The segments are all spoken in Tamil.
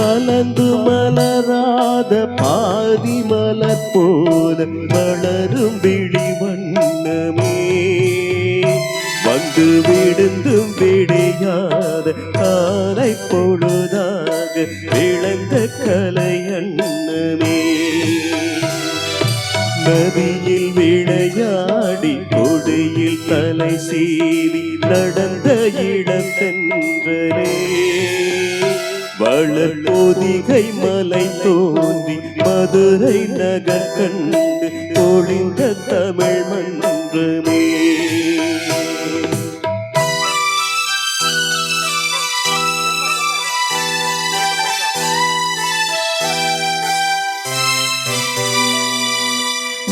மலர்ந்து மலராத பாதி மலர் போல வளரும் விழி வண்ணமே வந்து விடுந்தும் விடையாத காலை பொழுதாக விளந்த கலையண்ணமே நதியில் விளையாடி கொடியில் தலை சீவி நடந்த இடத்தென்றலே வளர் பொதிகை மலை தோன்றி மதுரை நகர் கண்டு பொழிந்த தமிழ் மன்றமே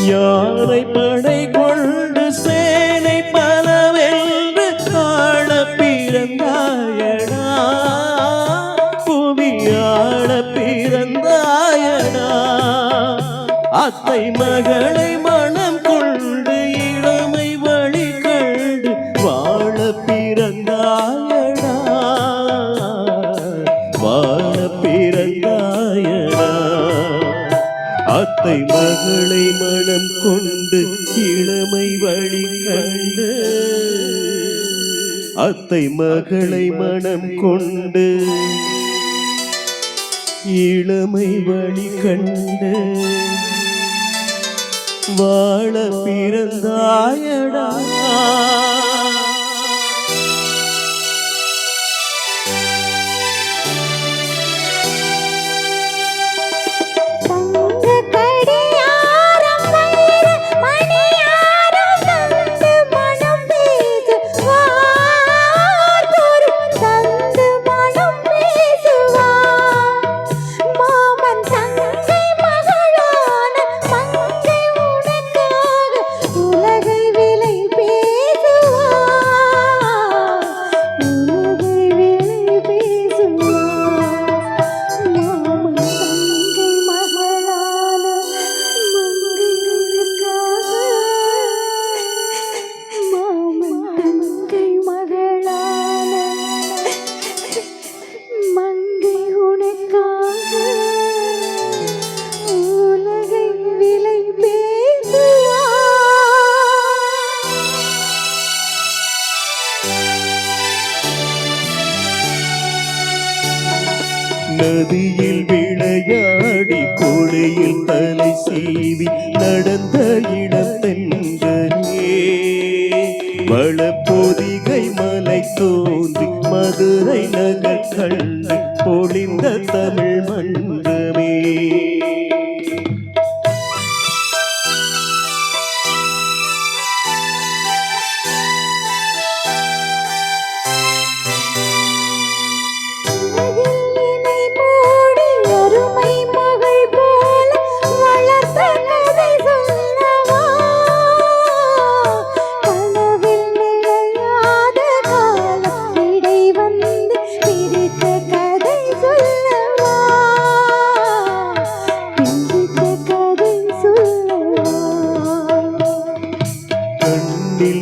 யானை படை கொண்டு சேனை பலவென்று ஆள பிறந்தாயடா புவியாள பிறந்தாயடா அத்தை மகளை மனம் கொண்டு இளமை வழி கண்டு வாழ பிறந்தாயடா வாழ பிறந்தாயடா அத்தை மகளை மனம் கொண்டு இளமை வழி கண்டு அத்தை மகளை மனம் கொண்டு இளமை வழி கண்டு வாழ பிறந்தாயடா நதியில் விளையாடி கொடியில் தலை சீவி நடந்த இடத்தென்றே வளப்பொதிகை மலை தோன்றி மதுரை நகர் கண்டு பொழிந்த தமிழ் மன்றமே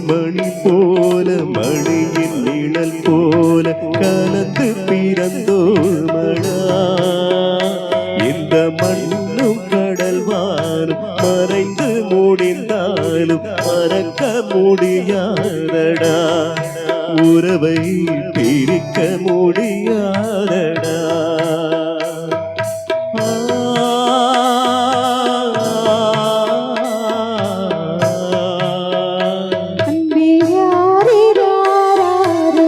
மணி போல மணியின் நிழல் போல கலந்து பிறந்தோமடா இந்த மண்ணும் கடல் வாரும் மறைந்து முடிந்தாலும் மறக்க முடியாதடா உறவை பிரிக்க முடியாதடா